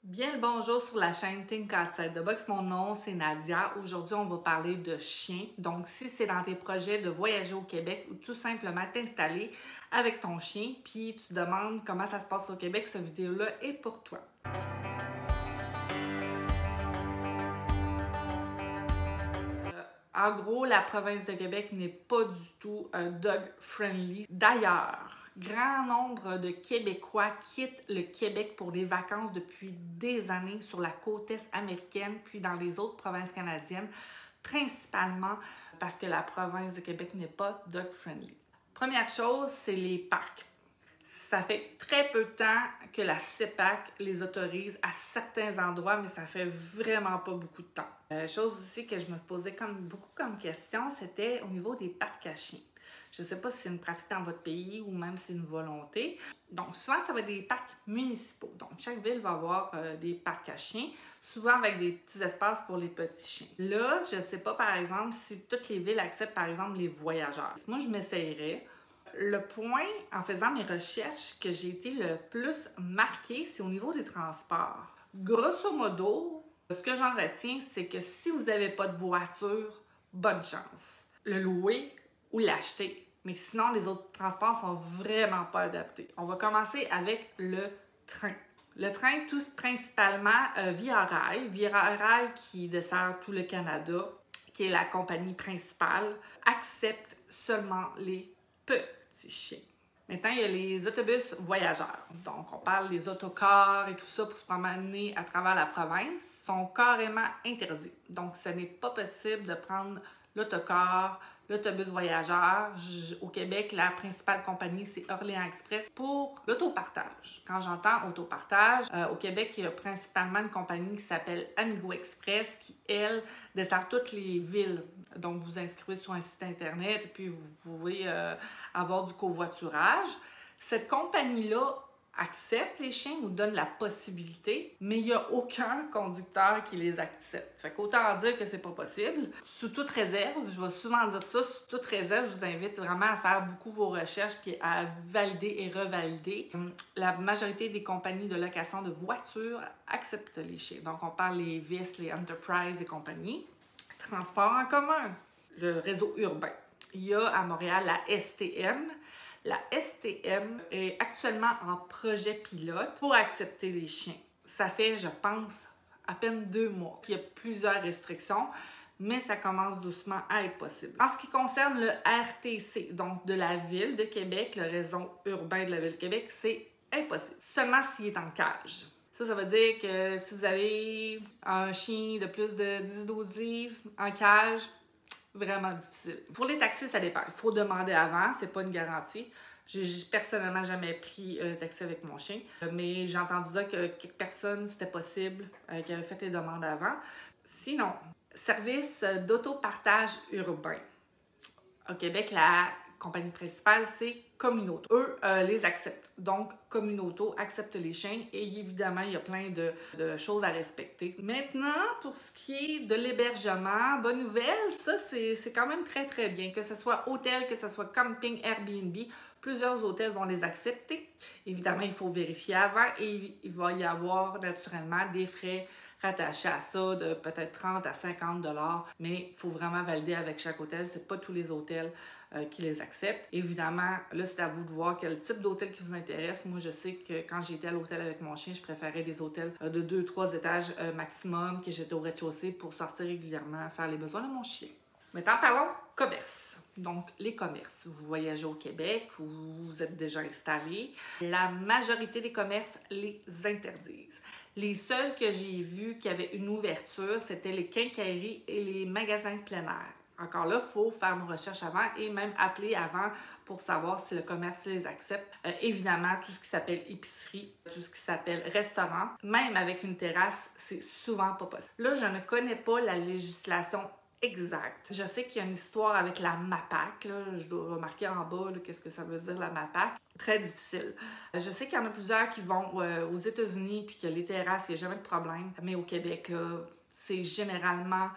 Bien le bonjour sur la chaîne Think Outside the Box. Mon nom, c'est Nadia. Aujourd'hui, on va parler de chiens. Donc, si c'est dans tes projets de voyager au Québec ou tout simplement t'installer avec ton chien, puis tu te demandes comment ça se passe au Québec, cette vidéo-là est pour toi. En gros, la province de Québec n'est pas du tout dog-friendly. D'ailleurs, grand nombre de Québécois quittent le Québec pour des vacances depuis des années sur la côte est américaine, puis dans les autres provinces canadiennes, principalement parce que la province de Québec n'est pas dog-friendly. Première chose, c'est les parcs. Ça fait très peu de temps que la CEPAC les autorise à certains endroits, mais ça fait vraiment pas beaucoup de temps. Chose aussi que je me posais beaucoup comme question, c'était au niveau des parcs à chiens. Je ne sais pas si c'est une pratique dans votre pays ou même si c'est une volonté. Donc, souvent, ça va être des parcs municipaux. Donc, chaque ville va avoir des parcs à chiens, souvent avec des petits espaces pour les petits chiens. Là, je ne sais pas, par exemple, si toutes les villes acceptent, par exemple, les voyageurs. Moi, je m'essayerais. Le point, en faisant mes recherches, que j'ai été le plus marqué, c'est au niveau des transports. Grosso modo, ce que j'en retiens, c'est que si vous n'avez pas de voiture, bonne chance. Le louer ou l'acheter. Mais sinon, les autres transports sont vraiment pas adaptés. On va commencer avec le train. Le train, tout principalement Via Rail. Via Rail qui dessert tout le Canada, qui est la compagnie principale, accepte seulement les petits chiens. Maintenant, il y a les autobus voyageurs. Donc, on parle des autocars et tout ça pour se promener à travers la province. Ils sont carrément interdits. Donc, ce n'est pas possible de prendre l'autocar, l'autobus voyageur. Au Québec, la principale compagnie, c'est Orléans Express pour l'autopartage. Quand j'entends autopartage, au Québec, il y a principalement une compagnie qui s'appelle Amigo Express qui, elle, dessert toutes les villes. Donc, vous inscrivez sur un site Internet et puis vous pouvez avoir du covoiturage. Cette compagnie-là accepte les chiens ou donne la possibilité, mais il n'y a aucun conducteur qui les accepte. Fait qu'autant dire que c'est pas possible. Sous toute réserve, je vais souvent dire ça, sous toute réserve, je vous invite vraiment à faire beaucoup vos recherches puis à valider et revalider. La majorité des compagnies de location de voitures acceptent les chiens. Donc, on parle les VIS, les Enterprise et compagnie. Transport en commun, le réseau urbain. Il y a à Montréal la STM. La STM est actuellement en projet pilote pour accepter les chiens. Ça fait, je pense, à peine 2 mois. Il y a plusieurs restrictions, mais ça commence doucement à être possible. En ce qui concerne le RTC, donc de la Ville de Québec, le réseau urbain de la Ville de Québec, c'est impossible. Seulement s'il est en cage. Ça veut dire que si vous avez un chien de plus de 10-12 livres en cage, vraiment difficile. Pour les taxis, ça dépend. Il faut demander avant, c'est pas une garantie. J'ai personnellement jamais pris un taxi avec mon chien, mais j'ai entendu dire que quelques personnes, c'était possible, qui avaient fait les demandes avant. Sinon, service d'autopartage urbain. Au Québec, la compagnie principale, c'est Communauto. Eux les acceptent. Donc, Communauto accepte les chiens et évidemment, il y a plein de choses à respecter. Maintenant, pour ce qui est de l'hébergement, bonne nouvelle, ça, c'est quand même très, très bien. Que ce soit hôtel, que ce soit camping, Airbnb, plusieurs hôtels vont les accepter. Évidemment, il faut vérifier avant et il va y avoir naturellement des frais rattachés à ça de peut-être 30 à 50 $, mais il faut vraiment valider avec chaque hôtel. C'est pas tous les hôtels qui les acceptent. Évidemment, là, c'est à vous de voir quel type d'hôtel qui vous intéresse. Moi, je sais que quand j'étais à l'hôtel avec mon chien, je préférais des hôtels de 2-3 étages maximum, que j'étais au rez-de-chaussée pour sortir régulièrement, faire les besoins de mon chien. Maintenant, parlons commerce. Donc, les commerces. Vous voyagez au Québec, vous êtes déjà installé. La majorité des commerces les interdisent. Les seuls que j'ai vus qui avaient une ouverture, c'était les quincailleries et les magasins de plein air. Encore là, il faut faire nos recherches avant et même appeler avant pour savoir si le commerce les accepte. Évidemment, tout ce qui s'appelle épicerie, tout ce qui s'appelle restaurant, même avec une terrasse, c'est souvent pas possible. Là, je ne connais pas la législation exacte. Je sais qu'il y a une histoire avec la MAPAC, là. Je dois remarquer en bas qu'est-ce que ça veut dire la MAPAC. Très difficile. Je sais qu'il y en a plusieurs qui vont aux États-Unis puis que les terrasses, il n'y a jamais de problème. Mais au Québec, là, c'est généralement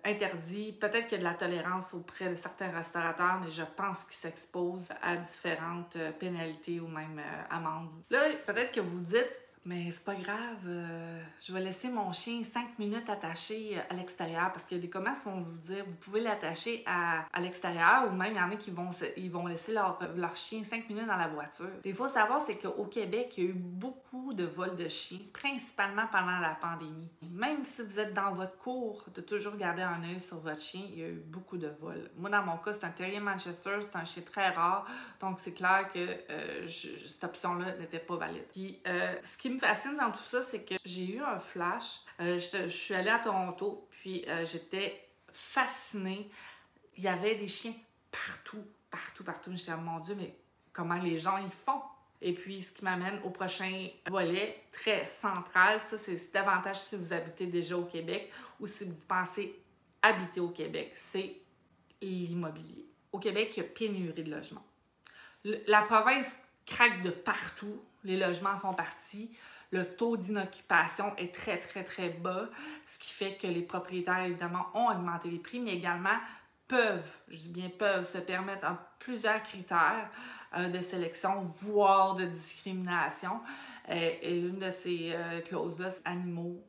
interdit. Peut-être qu'il y a de la tolérance auprès de certains restaurateurs, mais je pense qu'ils s'exposent à différentes pénalités ou même amendes. Là, peut-être que vous dites, mais c'est pas grave, je vais laisser mon chien 5 minutes attaché à l'extérieur parce qu'il y a des commerces qui vont vous dire vous pouvez l'attacher à l'extérieur ou même il y en a qui vont laisser leur chien 5 minutes dans la voiture. Il faut savoir, c'est qu'au Québec, il y a eu beaucoup de vols de chiens, principalement pendant la pandémie. Même si vous êtes dans votre cour, de toujours garder un œil sur votre chien, il y a eu beaucoup de vols. Moi, dans mon cas, c'est un terrier Manchester, c'est un chien très rare, donc c'est clair que cette option-là n'était pas valide. Puis, ce qui me fascine dans tout ça, c'est que j'ai eu un flash. Je suis allée à Toronto, puis j'étais fascinée. Il y avait des chiens partout. J'étais mon Dieu, mais comment les gens y font? Et puis, ce qui m'amène au prochain volet, très central. Ça, c'est davantage si vous habitez déjà au Québec ou si vous pensez habiter au Québec. C'est l'immobilier. Au Québec, il y a pénurie de logements. La province craque de partout. Les logements en font partie. Le taux d'inoccupation est très bas, ce qui fait que les propriétaires, évidemment, ont augmenté les prix, mais également peuvent, je dis bien peuvent, se permettre en plusieurs critères de sélection, voire de discrimination. Et l'une de ces clauses-là, c'est animaux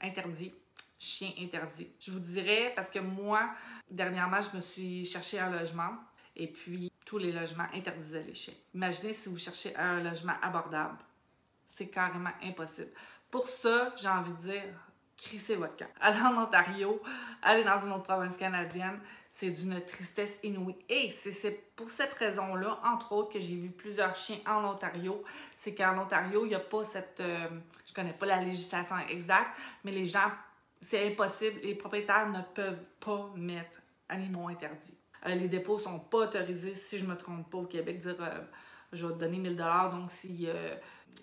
interdits, chiens interdits. Je vous dirais, parce que moi, dernièrement, je me suis cherché un logement et puis tous les logements interdisaient les chiens. Imaginez si vous cherchez un logement abordable. C'est carrément impossible. Pour ça, j'ai envie de dire, crissez votre camp. Allez en Ontario, allez dans une autre province canadienne, c'est d'une tristesse inouïe. Et c'est pour cette raison-là, entre autres, que j'ai vu plusieurs chiens en Ontario. C'est qu'en Ontario, il n'y a pas cette... je connais pas la législation exacte, mais les gens, c'est impossible. Les propriétaires ne peuvent pas mettre animaux interdits. Les dépôts ne sont pas autorisés, si je ne me trompe pas, au Québec, dire je vais te donner 1000 $, donc si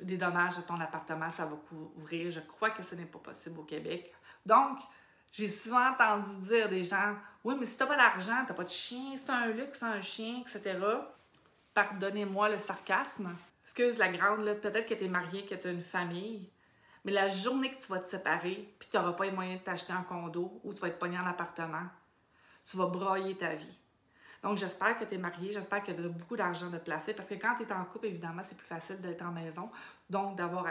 des dommages à ton appartement, ça va couvrir. Je crois que ce n'est pas possible au Québec. Donc, j'ai souvent entendu dire des gens « Oui, mais si tu n'as pas d'argent, tu n'as pas de chien, c'est un luxe, un chien, etc. » Pardonnez-moi le sarcasme. Excuse la grande, là, peut-être que tu es marié, que tu as une famille, mais la journée que tu vas te séparer, puis tu n'auras pas les moyens de t'acheter un condo ou tu vas être pogné en appartement, tu vas brailler ta vie. Donc, j'espère que tu es marié, j'espère que tu as beaucoup d'argent de placer, parce que quand tu es en couple, évidemment, c'est plus facile d'être en maison, donc d'avoir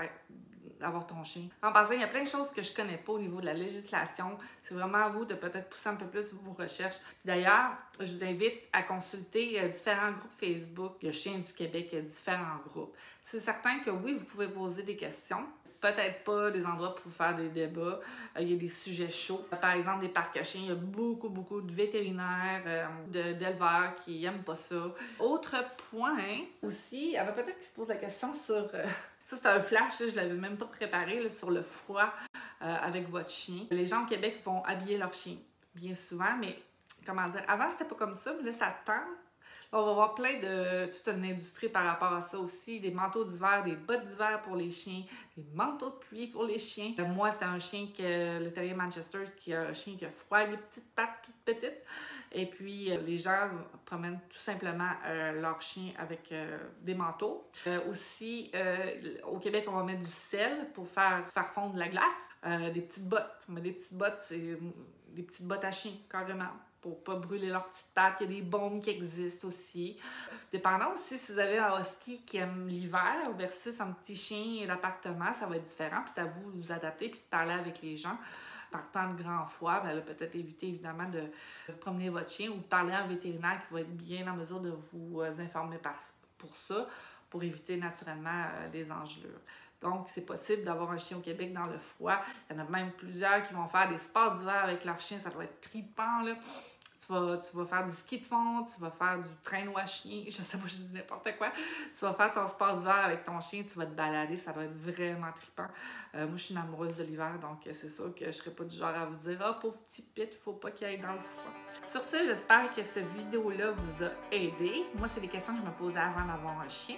ton chien. En passant, il y a plein de choses que je ne connais pas au niveau de la législation. C'est vraiment à vous de peut-être pousser un peu plus vos recherches. D'ailleurs, je vous invite à consulter différents groupes Facebook. Le Chien du Québec, il y a différents groupes. C'est certain que oui, vous pouvez poser des questions. Peut-être pas des endroits pour faire des débats. Il y a des sujets chauds. Par exemple, des parcs à chiens, il y a beaucoup de vétérinaires, d'éleveurs qui n'aiment pas ça. Autre point aussi, il y en a peut-être qui se posent la question sur... ça, c'est un flash, là, je ne l'avais même pas préparé, là, sur le froid avec votre chien. Les gens au Québec vont habiller leur chien, bien souvent, mais comment dire, avant, c'était pas comme ça, mais là, ça tend. On va voir toute une industrie par rapport à ça aussi, des manteaux d'hiver, des bottes d'hiver pour les chiens, des manteaux de pluie pour les chiens. Moi, c'était un chien le terrier Manchester, qui a un chien qui a froid, des petites pattes toutes petites. Et puis, les gens promènent tout simplement leur chien avec des manteaux. Aussi, au Québec, on va mettre du sel pour faire fondre la glace. Des petites bottes. Mais des petites bottes, c'est des petites bottes à chien, carrément, pour pas brûler leurs petites pattes. Il y a des bombes qui existent aussi. Dépendant aussi si vous avez un husky qui aime l'hiver versus un petit chien d'appartement, ça va être différent. Puis c'est à vous de vous adapter puis de parler avec les gens. Partant de grand froid, bien là, peut-être éviter évidemment de promener votre chien ou de parler à un vétérinaire qui va être bien en mesure de vous informer pour ça, pour éviter naturellement les engelures. Donc, c'est possible d'avoir un chien au Québec dans le froid. Il y en a même plusieurs qui vont faire des sports d'hiver avec leur chien. Ça doit être trippant, là. Tu vas faire du ski de fond, tu vas faire du traîneau à chien, je sais pas, je dis n'importe quoi. Tu vas faire ton sport d'hiver avec ton chien, tu vas te balader, ça va être vraiment trippant. Moi, je suis une amoureuse de l'hiver, donc c'est sûr que je serais pas du genre à vous dire « Ah, pauvre petit pit, faut pas qu'il aille dans le froid. » Sur ce, j'espère que cette vidéo-là vous a aidé. Moi, c'est des questions que je me posais avant d'avoir un chien.